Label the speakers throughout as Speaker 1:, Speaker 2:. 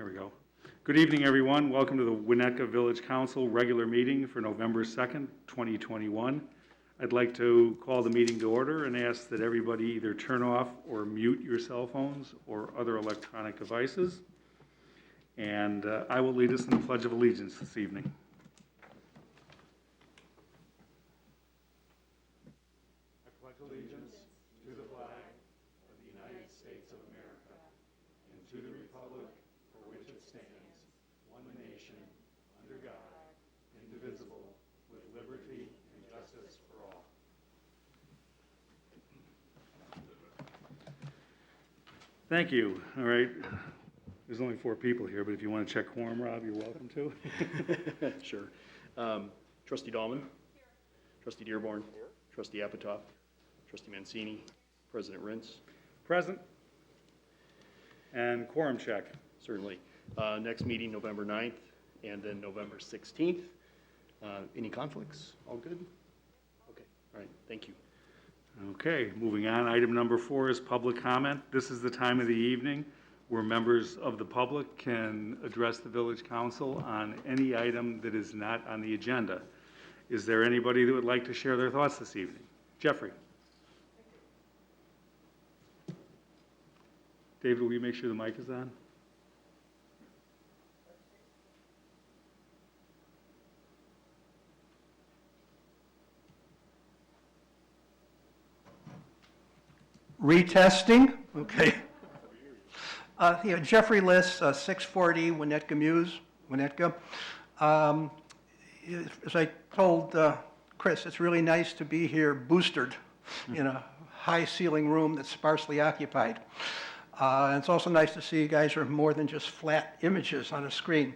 Speaker 1: Here we go. Good evening, everyone. Welcome to the Winnetka Village Council regular meeting for November 2nd, 2021. I'd like to call the meeting to order and ask that everybody either turn off or mute your cell phones or other electronic devices. And I will lead us in the Pledge of Allegiance this evening. I pledge allegiance to the flag of the United States of America and to the republic for which it stands, one nation, under God, indivisible, with liberty and justice for all. Thank you. All right. There's only 4 people here, but if you want to check quorum, Rob, you're welcome to.
Speaker 2: Sure. Trustee Dahlman. Here. Trustee Dearborn. Here. Trustee Apatow. Trustee Mancini. President Rintz.
Speaker 1: Present. And quorum check.
Speaker 2: Certainly. Next meeting, November 9th, and then November 16th. Any conflicts? All good? Okay. All right. Thank you.
Speaker 1: Okay. Moving on. Item number 4 is public comment. This is the time of the evening where members of the public can address the Village Council on any item that is not on the agenda. Is there anybody that would like to share their thoughts this evening? Jeffrey. David, will you make sure the mic is on?
Speaker 3: Retesting, okay. Jeffrey Liss, 640 Winnetka Mews, Winnetka. As I told Chris, it's really nice to be here boosted in a high ceiling room that's sparsely occupied. And it's also nice to see you guys are more than just flat images on a screen.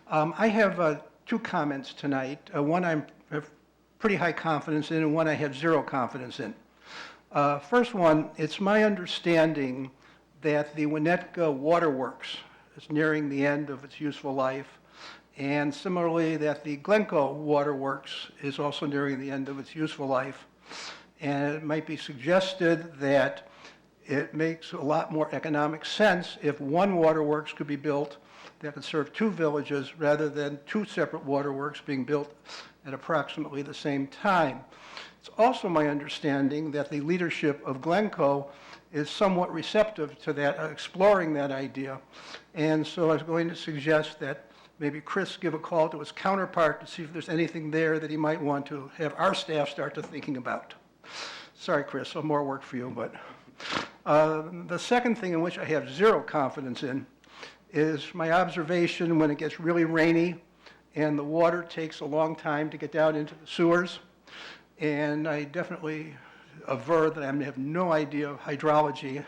Speaker 3: I have 2 comments tonight. One I have pretty high confidence in and one I have 0 confidence in. First one, it's my understanding that the Winnetka Waterworks is nearing the end of its useful life, and similarly that the Glencoe Waterworks is also nearing the end of its useful life. And it might be suggested that it makes a lot more economic sense if one waterworks could be built that could serve 2 villages rather than 2 separate waterworks being built at approximately the same time. It's also my understanding that the leadership of Glencoe is somewhat receptive to that, exploring that idea. And so I was going to suggest that maybe Chris give a call to his counterpart to see if there's anything there that he might want to have our staff start to thinking about. Sorry, Chris, some more work for you, but the second thing in which I have 0 confidence in is my observation when it gets really rainy and the water takes a long time to get down into the sewers. And I definitely aver that I have no idea of hydrology,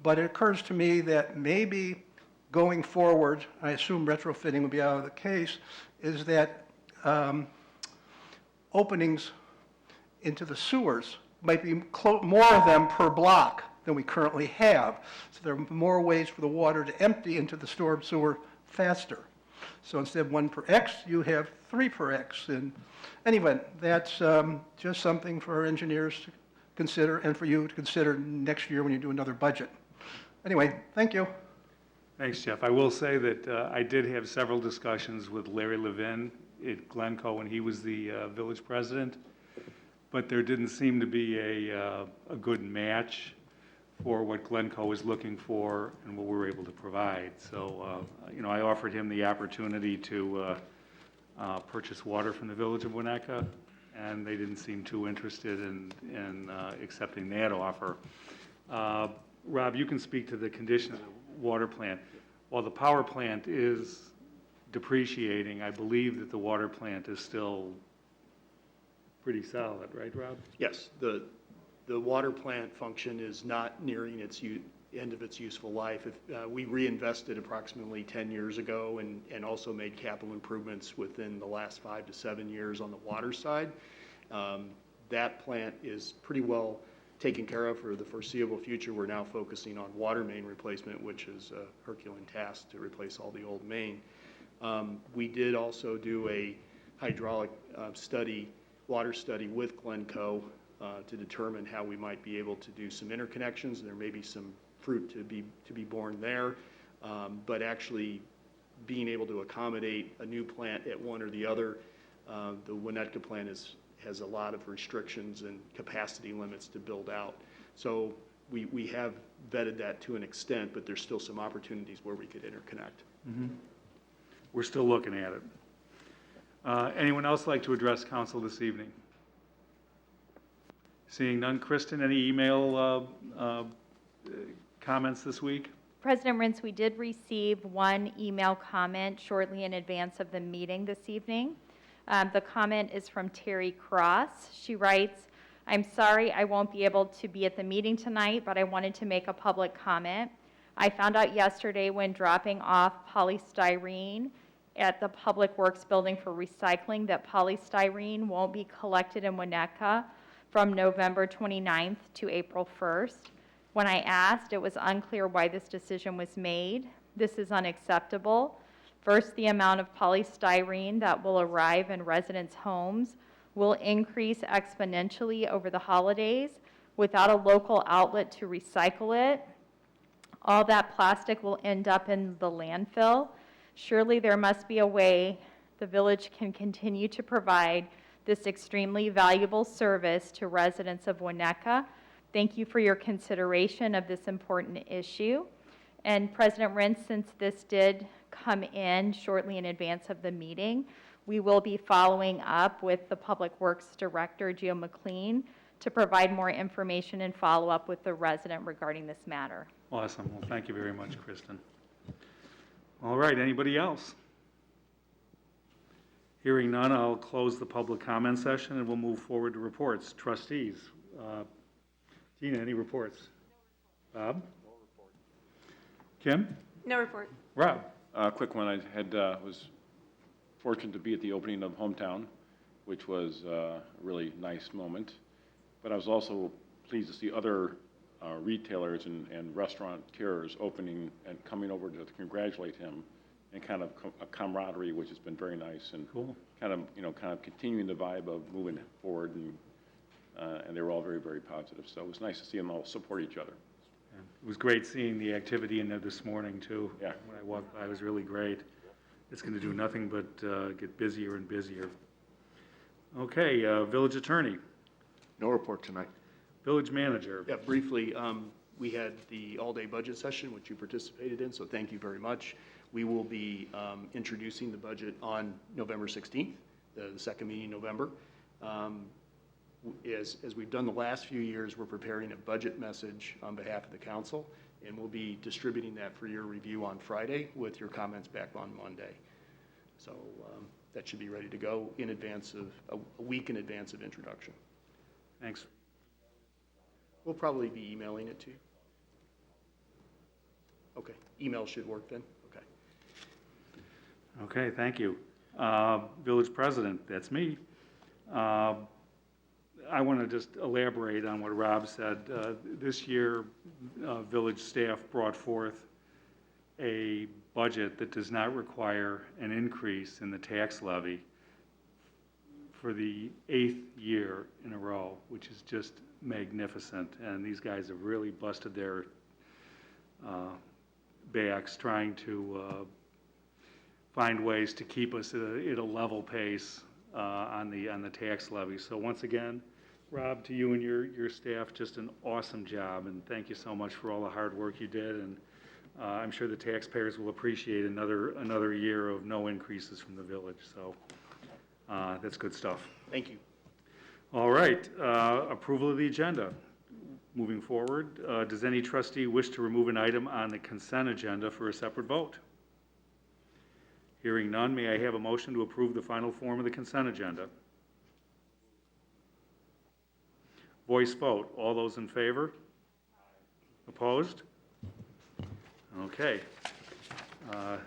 Speaker 3: but it occurs to me that maybe going forward, I assume retrofitting would be out of the case, is that openings into the sewers might be more of them per block than we currently have. So there are more ways for the water to empty into the storm sewer faster. So instead of 1 per X, you have 3 per X. And anyway, that's just something for our engineers to consider and for you to consider next year when you do another budget. Anyway, thank you.
Speaker 1: Thanks, Jeff. I will say that I did have several discussions with Larry Levin at Glencoe when he was the village president, but there didn't seem to be a good match for what Glencoe was looking for and what we were able to provide. So, I offered him the opportunity to purchase water from the village of Winnetka, and they didn't seem too interested in accepting that offer. Rob, you can speak to the condition of the water plant. While the power plant is depreciating, I believe that the water plant is still pretty solid, right, Rob?
Speaker 2: Yes. The water plant function is not nearing its end of its useful life. We reinvested approximately 10 years ago and also made capital improvements within the last 5 to 7 years on the water side. That plant is pretty well taken care of for the foreseeable future. We're now focusing on water main replacement, which is a Herculean task to replace all the old main. We did also do a hydraulic water study with Glencoe to determine how we might be able to do some interconnections. There may be some fruit to be born there. But actually being able to accommodate a new plant at one or the other, the Winnetka plant has a lot of restrictions and capacity limits to build out. So we have vetted that to an extent, but there's still some opportunities where we could interconnect.
Speaker 1: We're still looking at it. Anyone else like to address council this evening? Seeing none. Kristen, any email comments this week?
Speaker 4: President Rintz, we did receive one email comment shortly in advance of the meeting this evening. The comment is from Terry Cross. She writes, "I'm sorry I won't be able to be at the meeting tonight, but I wanted to make a public comment. I found out yesterday when dropping off polystyrene at the Public Works Building for recycling that polystyrene won't be collected in Winnetka from November 29th to April 1st. When I asked, it was unclear why this decision was made. This is unacceptable. First, the amount of polystyrene that will arrive in residents' homes will increase exponentially over the holidays without a local outlet to recycle it. All that plastic will end up in the landfill. Surely there must be a way the village can continue to provide this extremely valuable service to residents of Winnetka. Thank you for your consideration of this important issue." And President Rintz, since this did come in shortly in advance of the meeting, we will be following up with the Public Works Director, Gio McLean, to provide more information and follow up with the resident regarding this matter.
Speaker 1: Awesome. Well, thank you very much, Kristen. All right, anybody else? Hearing none, I'll close the public comment session and we'll move forward to reports. Trustees, Tina, any reports? Bob? No report. Kim?
Speaker 5: No report.
Speaker 1: Rob?
Speaker 6: Quick one, was fortunate to be at the opening of Hometown, which was a really nice moment. But I was also pleased to see other retailers and restaurateurs opening and coming over to congratulate him, and kind of a camaraderie, which has been very nice, and
Speaker 1: Cool.
Speaker 6: kind of continuing the vibe of moving forward, and they were all very, very positive. So it was nice to see them all support each other.
Speaker 1: It was great seeing the activity in there this morning, too.
Speaker 6: Yeah.
Speaker 1: When I walked by, it was really great. It's going to do nothing but get busier and busier. Okay, village attorney,
Speaker 7: No report tonight.
Speaker 1: village manager.
Speaker 2: Yeah, briefly, we had the all-day budget session, which you participated in, so thank you very much. We will be introducing the budget on November 16th, the second meeting in November. As we've done the last few years, we're preparing a budget message on behalf of the council, and we'll be distributing that for your review on Friday with your comments back on Monday. So that should be ready to go in advance of, a week in advance of introduction.
Speaker 1: Thanks.
Speaker 2: We'll probably be emailing it to you. Okay, email should work then? Okay.
Speaker 1: Okay, thank you. Village president, that's me. I want to just elaborate on what Rob said. This year, village staff brought forth a budget that does not require an increase in the tax levy for the 8th year in a row, which is just magnificent. And these guys have really busted their backs trying to find ways to keep us at a level pace on the tax levy. So once again, Rob, to you and your staff, just an awesome job, and thank you so much for all the hard work you did. And I'm sure the taxpayers will appreciate another year of no increases from the village. So that's good stuff.
Speaker 2: Thank you.
Speaker 1: All right, approval of the agenda. Moving forward, does any trustee wish to remove an item on the consent agenda for a separate vote? Hearing none, may I have a motion to approve the final form of the consent agenda? Voice vote. All those in favor? Opposed? Okay.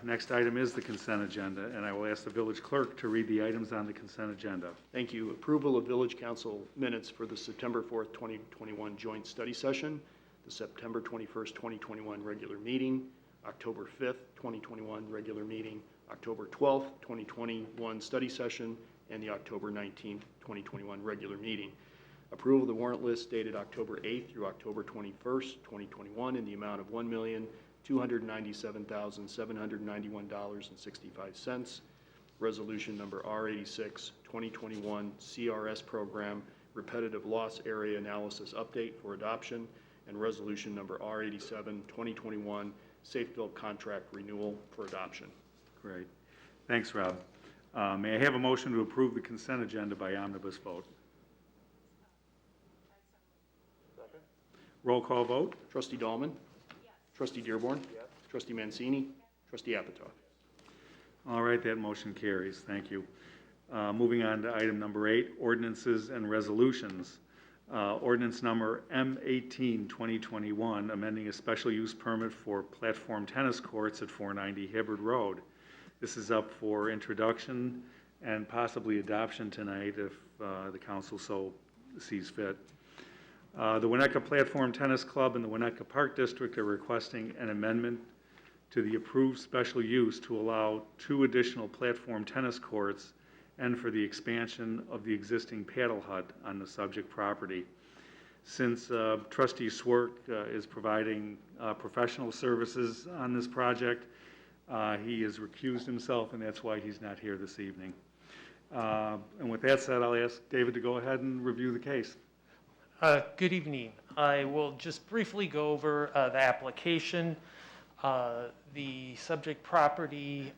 Speaker 1: Next item is the consent agenda, and I will ask the village clerk to read the items on the consent agenda.
Speaker 2: Thank you. Approval of village council minutes for the September 4th, 2021 joint study session, the September 21st, 2021 regular meeting, October 5th, 2021 regular meeting, October 12th, 2021 study session, and the October 19th, 2021 regular meeting. Approval of the warrant list dated October 8th through October 21st, 2021 in the amount of $297,791.65. Resolution number R86, 2021 CRS Program Repetitive Loss Area Analysis Update for adoption, and resolution number R87, 2021 Safe Build Contract Renewal for adoption.
Speaker 1: Great. Thanks, Rob. May I have a motion to approve the consent agenda by omnibus vote? Roll call vote?
Speaker 2: Trustee Dahlman? Yes. Trustee Dearborn? Yes. Trustee Mancini? Trustee Apatow?
Speaker 1: All right, that motion carries. Thank you. Moving on to item number 8, ordinances and resolutions. Ordinance number M18, 2021, amending a special use permit for platform tennis courts at 490 Hibbard Road. This is up for introduction and possibly adoption tonight if the council so sees fit. The Winnetka Platform Tennis Club and the Winnetka Park District are requesting an amendment to the approved special use to allow 2 additional platform tennis courts and for the expansion of the existing paddle hut on the subject property. Since Trustee Swerk is providing professional services on this project, he has recused himself, and that's why he's not here this evening. And with that said, I'll ask David to go ahead and review the case.
Speaker 5: Good evening. I will just briefly go over the application. The subject property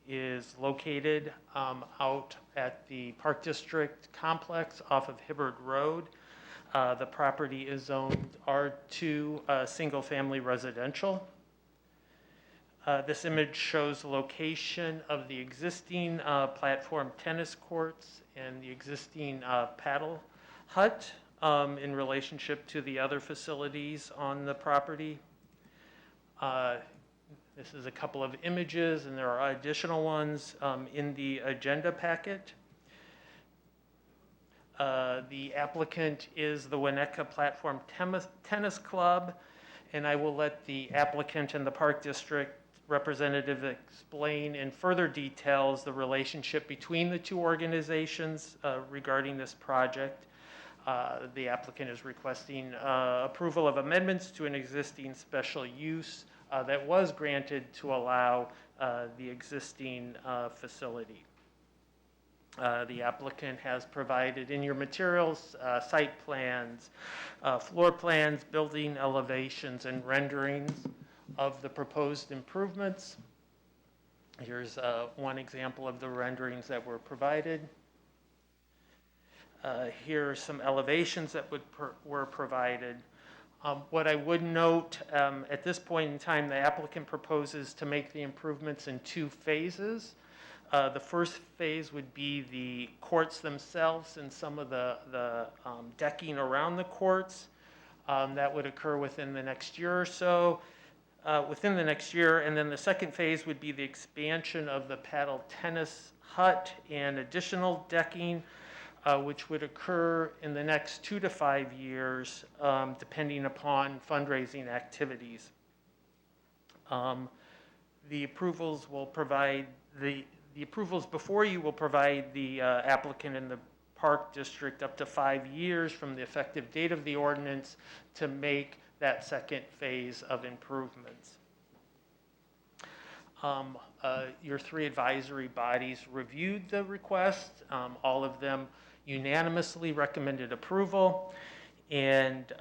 Speaker 5: is located out at the Park District complex off of Hibbard Road. The property is zoned R2 single-family residential. This image shows the location of the existing platform tennis courts and the existing paddle hut in relationship to the other facilities on the property. This is a couple of images, and there are additional ones in the agenda packet. The applicant is the Winnetka Platform Tennis Club, and I will let the applicant and the Park District representative explain in further details the relationship between the 2 organizations regarding this project. The applicant is requesting approval of amendments to an existing special use that was granted to allow the existing facility. The applicant has provided in your materials site plans, floor plans, building elevations, and renderings of the proposed improvements. Here's one example of the renderings that were provided. Here are some elevations that were provided. What I would note, at this point in time, the applicant proposes to make the improvements in 2 phases. The first phase would be the courts themselves and some of the decking around the courts. That would occur within the next year or so. Within the next year, and then the second phase would be the expansion of the paddle tennis hut and additional decking, which would occur in the next 2 to 5 years, depending upon fundraising activities. The approvals will provide the approvals before you will provide the applicant and the Park District up to 5 years from the effective date of the ordinance to make that second phase of improvements. Your 3 advisory bodies reviewed the request. All of them unanimously recommended approval, and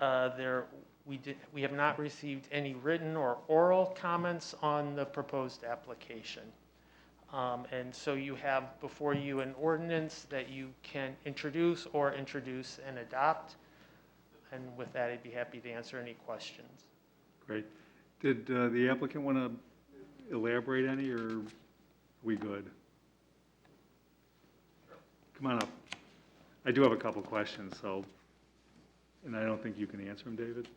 Speaker 5: we have not received any written or oral comments on the proposed application. And so you have before you an ordinance that you can introduce and adopt. And with that, I'd be happy to answer any questions.
Speaker 1: Great. Did the applicant want to elaborate any, or are we good? Come on up. I do have a couple questions, so, and I don't think you can answer them, David.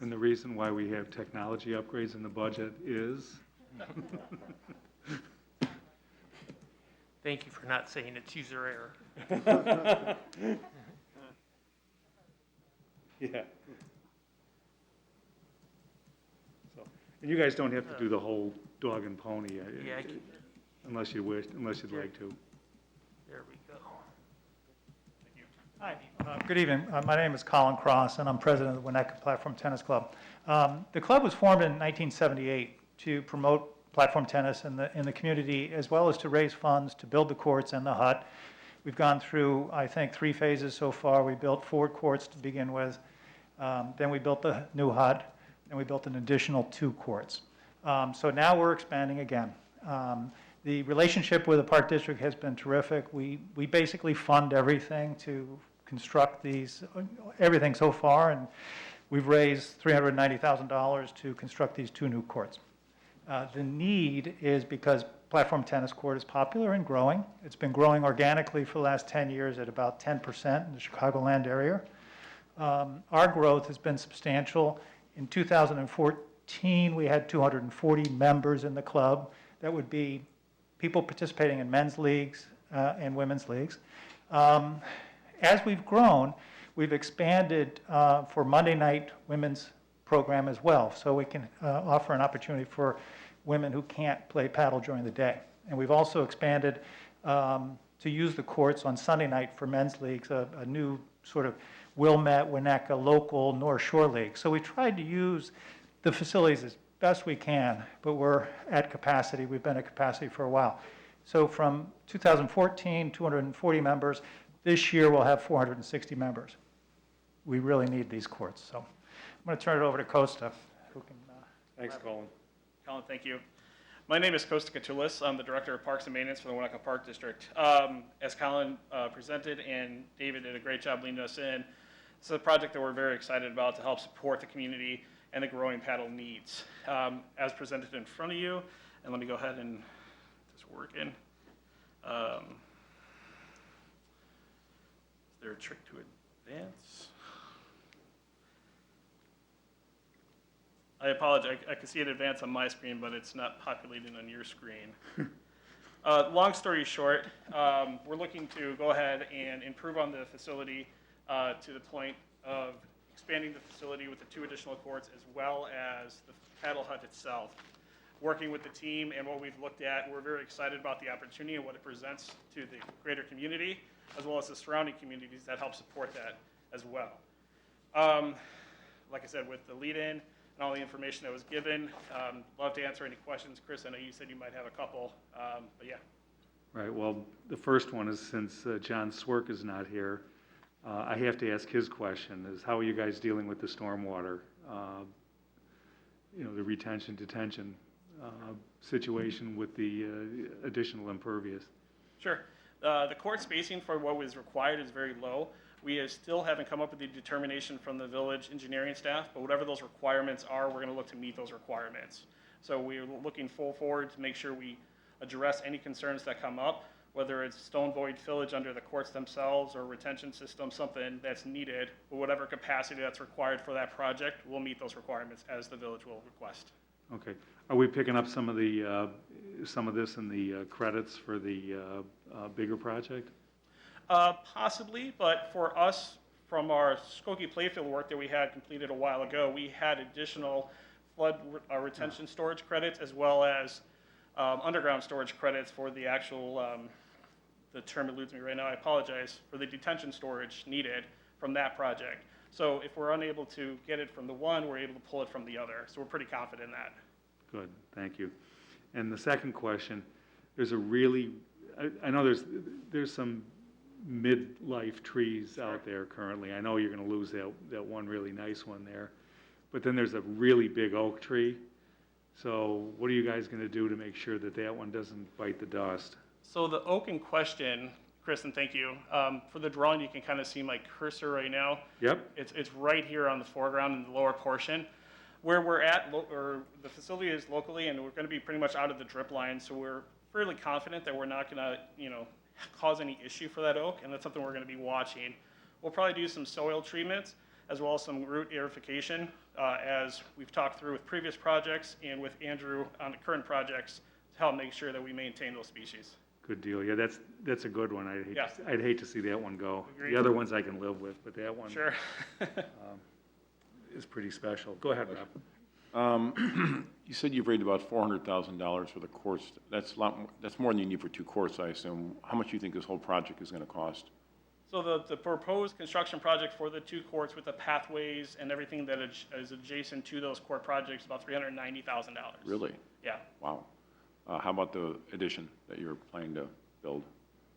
Speaker 1: And the reason why we have technology upgrades in the budget is?
Speaker 5: Thank you for not saying it's user error.
Speaker 1: Yeah. So, and you guys don't have to do the whole dog and pony,
Speaker 5: Yeah, I can-
Speaker 1: unless you wish, unless you'd like to.
Speaker 5: there we go.
Speaker 8: Hi, good evening. My name is Colin Cross, and I'm president of the Winnetka Platform Tennis Club. The club was formed in 1978 to promote platform tennis in the community, as well as to raise funds to build the courts and the hut. We've gone through, I think, 3 phases so far. We built 4 courts to begin with. Then we built the new hut, and we built an additional 2 courts. So now we're expanding again. The relationship with the Park District has been terrific. We basically fund everything to construct everything so far, and we've raised $390,000 to construct these 2 new courts. The need is because platform tennis court is popular and growing. It's been growing organically for the last 10 years at about 10% in the Chicagoland area. Our growth has been substantial. In 2014, we had 240 members in the club. That would be people participating in men's leagues and women's leagues. As we've grown, we've expanded for Monday night women's program as well, so we can offer an opportunity for women who can't play paddle during the day. And we've also expanded to use the courts on Sunday night for men's leagues, a new sort of Wilmette, Winnetka, local North Shore League. So we tried to use the facilities as best we can, but we're at capacity. We've been at capacity for a while. So from 2014, 240 members. This year, we'll have 460 members. We really need these courts. So I'm going to turn it over to Costa, who can...
Speaker 1: Thanks, Colin.
Speaker 9: Colin, thank you. My name is Costa Catoulis. I'm the Director of Parks and Maintenance for the Winnetka Park District. As Colin presented, and David did a great job leading us in, it's a project that we're very excited about to help support the community and the growing paddle needs. As presented in front of you, and let me go ahead and just work in. Is there a trick to advance? I apologize. I can see it advance on my screen, but it's not populating on your screen. Long story short, we're looking to go ahead and improve on the facility to the point of expanding the facility with the 2 additional courts, as well as the paddle hut itself. Working with the team and what we've looked at, we're very excited about the opportunity and what it presents to the greater community, as well as the surrounding communities that help support that as well. Like I said, with the lead-in and all the information that was given, love to answer any questions. Chris, I know you said you might have a couple, but yeah.
Speaker 1: Right, well, the first one is, since John Swerk is not here, I have to ask his question, is how are you guys dealing with the stormwater? The retention, detention situation with the additional impervious?
Speaker 9: Sure. The court spacing for what was required is very low. We still haven't come up with the determination from the village engineering staff, but whatever those requirements are, we're going to look to meet those requirements. So we're looking full forward to make sure we address any concerns that come up, whether it's stone void fillage under the courts themselves or retention system, something that's needed, or whatever capacity that's required for that project, we'll meet those requirements as the village will request.
Speaker 1: Okay. Are we picking up some of this in the credits for the bigger project?
Speaker 9: Possibly, but for us, from our Skokie Playfield work that we had completed a while ago, we had additional flood retention storage credits, as well as underground storage credits for the actual, the term eludes me right now, I apologize, for the detention storage needed from that project. So if we're unable to get it from the one, we're able to pull it from the other. So we're pretty confident in that.
Speaker 1: Good, thank you. And the second question, there's a really, I know there's some midlife trees out there currently. I know you're going to lose that one really nice one there. But then there's a really big oak tree. So what are you guys going to do to make sure that that one doesn't bite the dust?
Speaker 9: So the oak in question, Kristen, thank you. For the drawing, you can kind of see my cursor right now.
Speaker 1: Yep.
Speaker 9: It's right here on the foreground in the lower portion. Where we're at, or the facility is locally, and we're going to be pretty much out of the drip line, so we're fairly confident that we're not going to, cause any issue for that oak, and that's something we're going to be watching. We'll probably do some soil treatments, as well as some root aerification as we've talked through with previous projects and with Andrew on the current projects, to help make sure that we maintain those species.
Speaker 1: Good deal. Yeah, that's a good one.
Speaker 9: Yeah.
Speaker 1: I'd hate to see that one go.
Speaker 9: Agreed.
Speaker 1: The other ones I can live with, but that one
Speaker 9: Sure.
Speaker 1: is pretty special. Go ahead, Rob.
Speaker 6: You said you've raised about $400,000 for the courts. That's a lot, that's more than you need for 2 courts, I assume. How much do you think this whole project is going to cost?
Speaker 9: So the proposed construction project for the 2 courts with the pathways and everything that is adjacent to those court projects, about $390,000.
Speaker 6: Really?
Speaker 9: Yeah.
Speaker 6: Wow. How about the addition that you're planning to build?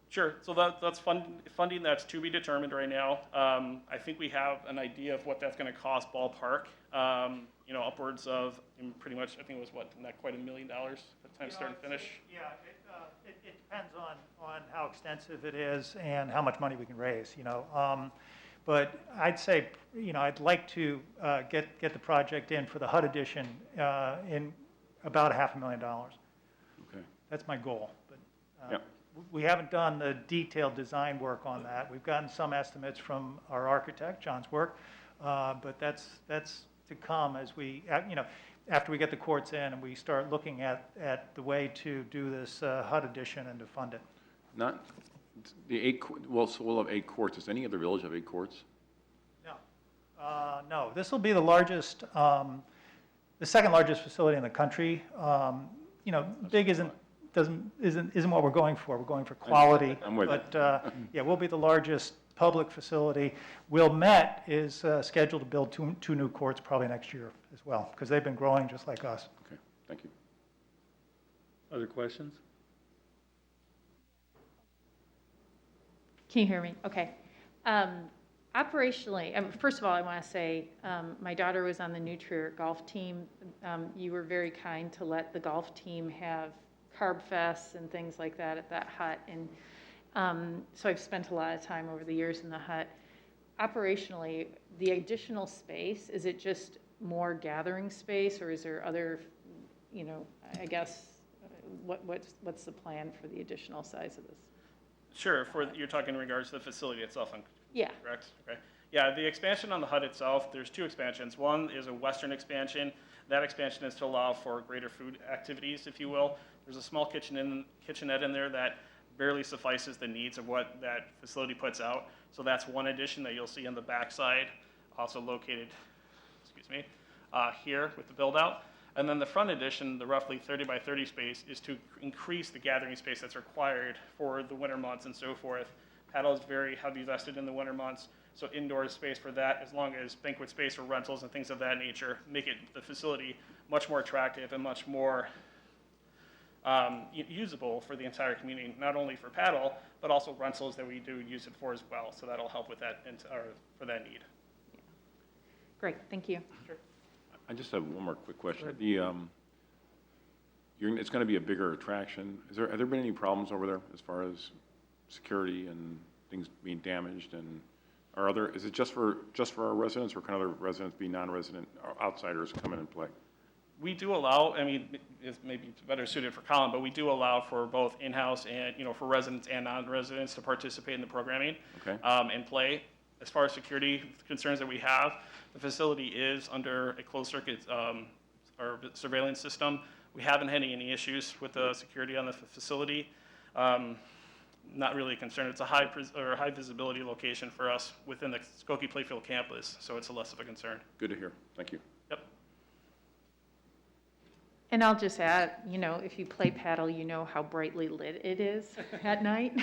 Speaker 9: Sure. So that's funding that's to be determined right now. I think we have an idea of what that's going to cost ballpark. Upwards of pretty much, I think it was not quite $1 million by the time start and finish.
Speaker 8: Yeah, it depends on how extensive it is and how much money we can raise, But I'd say, I'd like to get the project in for the HUD addition in about $500,000.
Speaker 6: Okay.
Speaker 8: That's my goal, but
Speaker 6: Yeah.
Speaker 8: we haven't done the detailed design work on that. We've gotten some estimates from our architect, John's work, but that's to come as we, after we get the courts in and we start looking at the way to do this HUD addition and to fund it.
Speaker 6: Not the 8, so we'll have 8 courts. Does any other village have 8 courts?
Speaker 8: No, this will be the largest, the second largest facility in the country. Big isn't what we're going for. We're going for quality.
Speaker 6: I'm with you.
Speaker 8: But yeah, we'll be the largest public facility. Wilmette is scheduled to build two new courts probably next year as well, because they've been growing just like us.
Speaker 6: Okay, thank you.
Speaker 1: Other questions?
Speaker 10: Can you hear me? Okay. Operationally, first of all, I want to say my daughter was on the New Trier golf team. You were very kind to let the golf team have carb fests and things like that at that hut. And so I've spent a lot of time over the years in the hut. Operationally, the additional space, is it just more gathering space, or is there other, I guess, what's the plan for the additional size of this?
Speaker 9: Sure. You're talking in regards to the facility itself,
Speaker 10: Yeah.
Speaker 9: correct? Okay. Yeah, the expansion on the HUD itself, there's 2 expansions. One is a western expansion. That expansion is to allow for greater food activities, if you will. There's a small kitchenette in there that barely suffices the needs of what that facility puts out. So that's one addition that you'll see on the backside, also located, here with the build out. And then the front addition, the roughly 30 by 30 space, is to increase the gathering space that's required for the winter months and so forth. Paddle is very heavy vested in the winter months, so indoor space for that, as long as banquet space for rentals and things of that nature, make the facility much more attractive and much more usable for the entire community, not only for paddle, but also rentals that we do use it for as well. So that'll help with that, for that need.
Speaker 10: Great, thank you.
Speaker 9: Sure.
Speaker 6: I just have one more quick question. It's going to be a bigger attraction. Have there been any problems over there as far as security and things being damaged? And is it just for our residents, or can other residents be non-resident or outsiders come in and play?
Speaker 9: We do allow, it's maybe better suited for Colin, but we do allow for both in-house and, for residents and non-residents to participate in the programming.
Speaker 6: Okay.
Speaker 9: And play. As far as security concerns that we have, the facility is under a closed circuit or surveillance system. We haven't had any issues with the security on the facility. Not really a concern. It's a high visibility location for us within the Skokie Playfield campus, so it's less of a concern.
Speaker 6: Good to hear. Thank you.
Speaker 9: Yep.
Speaker 10: And I'll just add, if you play paddle, you know how brightly lit it is at night.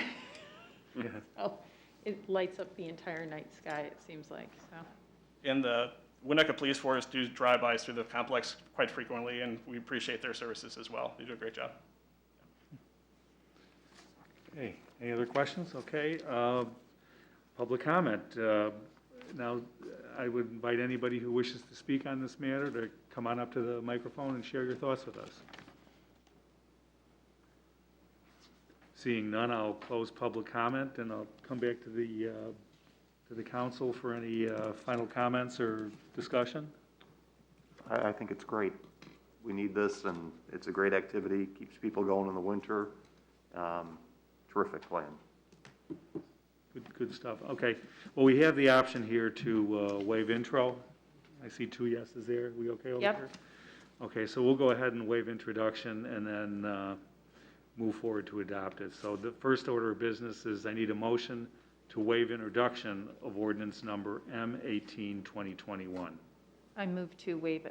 Speaker 1: Yeah.
Speaker 10: So it lights up the entire night sky, it seems like, so.
Speaker 9: And the Winnetka Police Force do drive-bys through the complex quite frequently, and we appreciate their services as well. They do a great job.
Speaker 1: Okay, any other questions? Okay, public comment. Now, I would invite anybody who wishes to speak on this matter to come on up to the microphone and share your thoughts with us. Seeing none, I'll close public comment, and I'll come back to the council for any final comments or discussion.
Speaker 7: I think it's great. We need this, and it's a great activity, keeps people going in the winter. Terrific plan.
Speaker 1: Good stuff. Okay. Well, we have the option here to waive intro I see 2 yeses there. We okay over
Speaker 10: Yep.
Speaker 1: here? Okay, so we'll go ahead and waive introduction and then move forward to adopt it. So the first order of business is I need a motion to waive introduction of ordinance number M18, 2021.
Speaker 10: I move to waive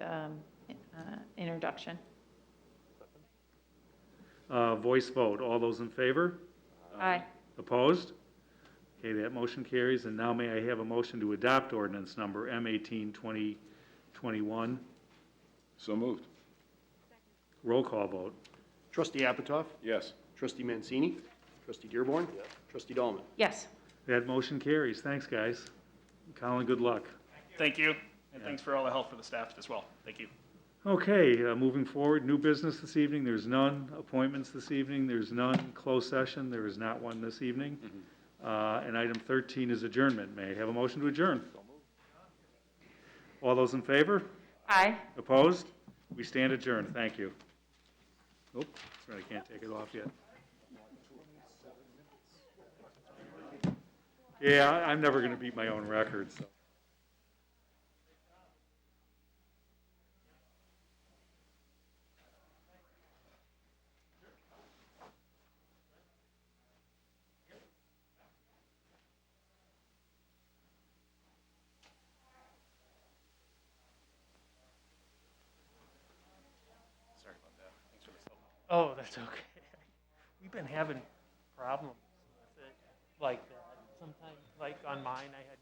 Speaker 10: introduction.
Speaker 1: Voice vote. All those in favor?
Speaker 10: Aye.
Speaker 1: Opposed? Okay, that motion carries. And now may I have a motion to adopt ordinance number M18, 2021?
Speaker 6: So moved.
Speaker 1: Roll call vote.
Speaker 2: Trustee Apitoff,
Speaker 6: Yes.
Speaker 2: trustee Mancini, trustee Dearborn, trustee Dahlman.
Speaker 10: Yes.
Speaker 1: That motion carries. Thanks, guys. Colin, good luck.
Speaker 9: Thank you, and thanks for all the help for the staff as well. Thank you.
Speaker 1: Okay, moving forward, new business this evening, there's none. Appointments this evening, there's none. Closed session, there is not one this evening. And item 13 is adjournment. May I have a motion to adjourn? All those in favor?
Speaker 10: Aye.
Speaker 1: Opposed? We stand adjourned. Thank you. Oh, sorry, I can't take it off yet. Yeah, I'm never going to beat my own record, so.
Speaker 9: Sorry about that. Thanks for the help.
Speaker 5: Oh, that's okay. We've been having problems with it like that. Sometimes, like on mine, I had